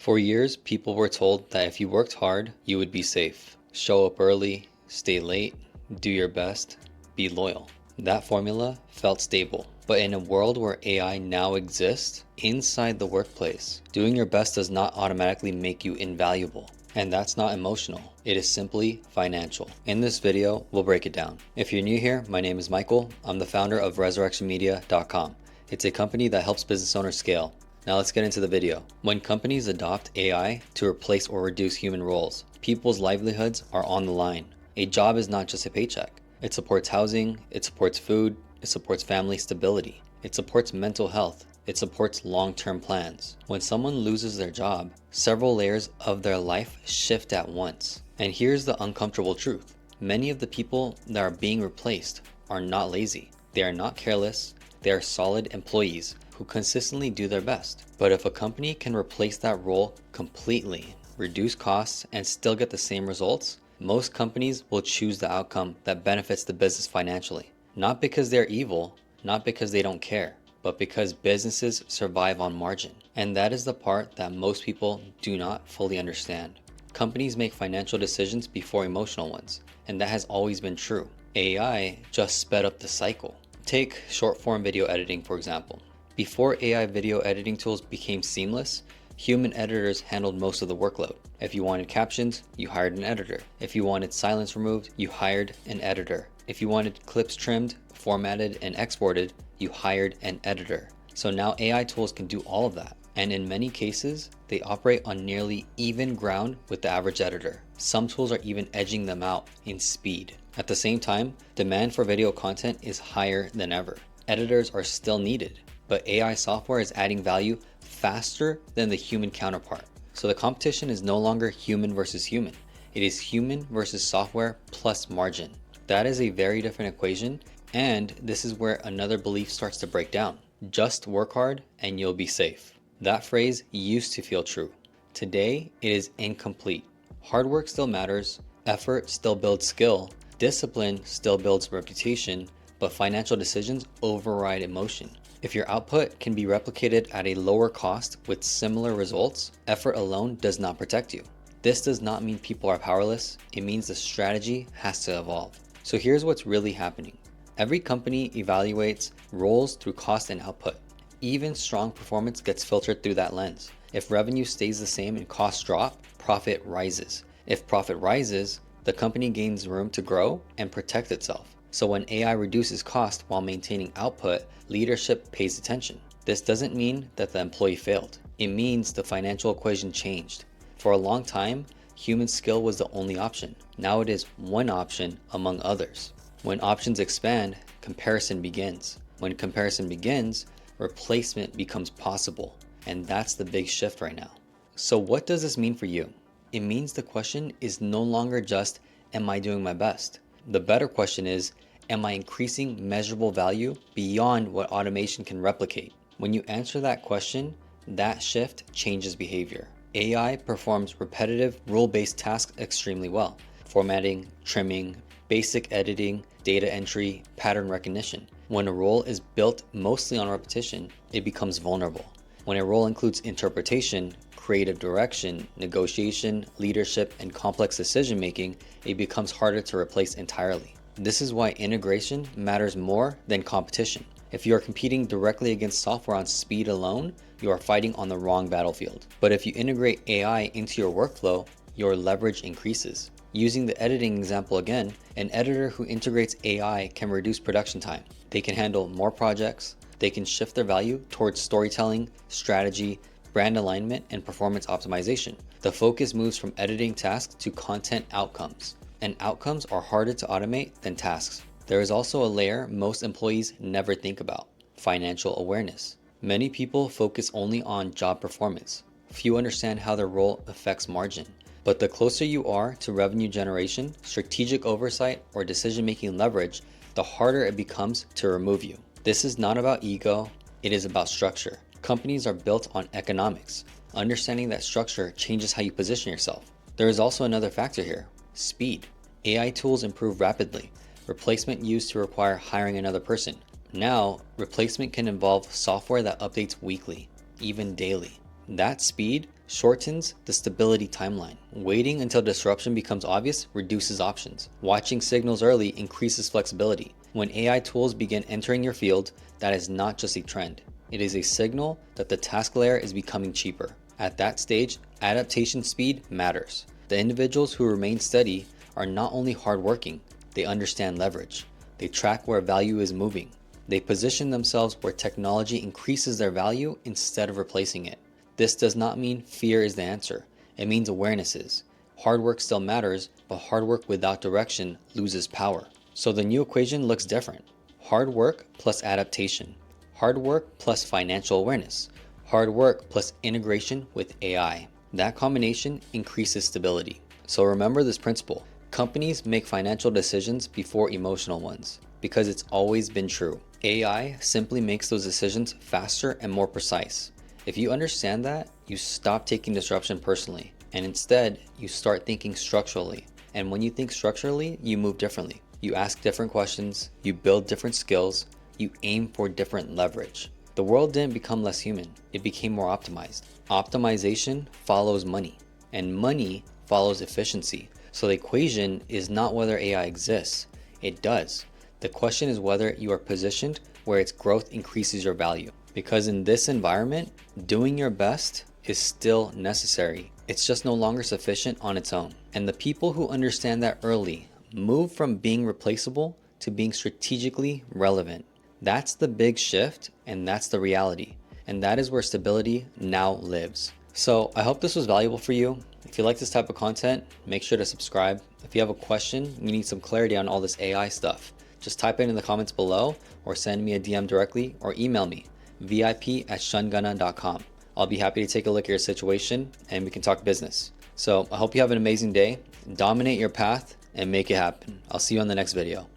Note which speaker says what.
Speaker 1: For years, people were told that if you worked hard, you would be safe. Show up early, stay late, do your best, be loyal. That formula felt stable. But in a world where AI now exists inside the workplace, doing your best does not automatically make you invaluable. And that's not emotional, it is simply financial. In this video, we'll break it down. If you're new here, my name is Michael. I'm the founder of ResurrectionMedia.com. It's a company that helps business owners scale. Now let's get into the video. When companies adopt AI to replace or reduce human roles, people's livelihoods are on the line. A job is not just a paycheck. It supports housing, it supports food, it supports family stability, it supports mental health, it supports long-term plans. When someone loses their job, several layers of their life shift at once. And here's the uncomfortable truth. Many of the people that are being replaced are not lazy. They are not careless. They are solid employees who consistently do their best. But if a company can replace that role completely, reduce costs, and still get the same results, most companies will choose the outcome that benefits the business financially. Not because they're evil, not because they don't care, but because businesses survive on margin. And that is the part that most people do not fully understand. Companies make financial decisions before emotional ones, and that has always been true. AI just sped up the cycle. Take short form video editing, for example. Before AI video editing tools became seamless, human editors handled most of the workload. If you wanted captions, you hired an editor. If you wanted silence removed, you hired an editor. If you wanted clips trimmed, formatted, and exported, you hired an editor. So now AI tools can do all of that. And in many cases, they operate on nearly even ground with the average editor. Some tools are even edging them out in speed. At the same time, demand for video content is higher than ever. Editors are still needed, but AI software is adding value faster than the human counterpart. So the competition is no longer human versus human. It is human versus software plus margin. That is a very different equation, and this is where another belief starts to break down. Just work hard and you'll be safe. That phrase used to feel true. Today, it is incomplete. Hard work still matters, effort still builds skill, discipline still builds reputation, but financial decisions override emotion. If your output can be replicated at a lower cost with similar results, effort alone does not protect you. This does not mean people are powerless. It means the strategy has to evolve. So here's what's really happening. Every company evaluates roles through cost and output. Even strong performance gets filtered through that lens. If revenue stays the same and costs drop, profit rises. If profit rises, the company gains room to grow and protect itself. So when AI reduces cost while maintaining output, leadership pays attention. This doesn't mean that the employee failed. It means the financial equation changed. For a long time, human skill was the only option. Now it is one option among others. When options expand, comparison begins. When comparison begins, replacement becomes possible. And that's the big shift right now. So what does this mean for you? It means the question is no longer just, am I doing my best? The better question is, am I increasing measurable value beyond what automation can replicate? When you answer that question, that shift changes behavior. AI performs repetitive, rule-based tasks extremely well. Formatting, trimming, basic editing, data entry, pattern recognition. When a role is built mostly on repetition, it becomes vulnerable. When a role includes interpretation, creative direction, negotiation, leadership, and complex decision-making, it becomes harder to replace entirely. This is why integration matters more than competition. If you are competing directly against software on speed alone, you are fighting on the wrong battlefield. But if you integrate AI into your workflow, your leverage increases. Using the editing example again, an editor who integrates AI can reduce production time. They can handle more projects. They can shift their value towards storytelling, strategy, brand alignment, and performance optimization. The focus moves from editing tasks to content outcomes. And outcomes are harder to automate than tasks. There is also a layer most employees never think about: financial awareness. Many people focus only on job performance. Few understand how their role affects margin. But the closer you are to revenue generation, strategic oversight, or decision-making leverage, the harder it becomes to remove you. This is not about ego, it is about structure. Companies are built on economics. Understanding that structure changes how you position yourself. There is also another factor here: speed. AI tools improve rapidly. Replacement used to require hiring another person. Now, replacement can involve software that updates weekly, even daily. That speed shortens the stability timeline. Waiting until disruption becomes obvious reduces options. Watching signals early increases flexibility. When AI tools begin entering your field, that is not just a trend. It is a signal that the task layer is becoming cheaper. At that stage, adaptation speed matters. The individuals who remain steady are not only hardworking, they understand leverage. They track where value is moving. They position themselves where technology increases their value instead of replacing it. This does not mean fear is the answer. It means awareness is. Hard work still matters, but hard work without direction loses power. So the new equation looks different. Hard work plus adaptation. Hard work plus financial awareness. Hard work plus integration with AI. That combination increases stability. So remember this principle. Companies make financial decisions before emotional ones, because it's always been true. AI simply makes those decisions faster and more precise. If you understand that, you stop taking disruption personally, and instead you start thinking structurally. And when you think structurally, you move differently. You ask different questions, you build different skills, you aim for different leverage. The world didn't become less human, it became more optimized. Optimization follows money, and money follows efficiency. So the equation is not whether AI exists, it does. The question is whether you are positioned where its growth increases your value. Because in this environment, doing your best is still necessary. It's just no longer sufficient on its own. And the people who understand that early move from being replaceable to being strategically relevant. That's the big shift, and that's the reality. And that is where stability now lives. So I hope this was valuable for you. If you like this type of content, make sure to subscribe. If you have a question, you need some clarity on all this AI stuff, just type it in the comments below or send me a DM directly or email me, vip@shungunna.com. I'll be happy to take a look at your situation and we can talk business. So I hope you have an amazing day, dominate your path and make it happen. I'll see you on the next video.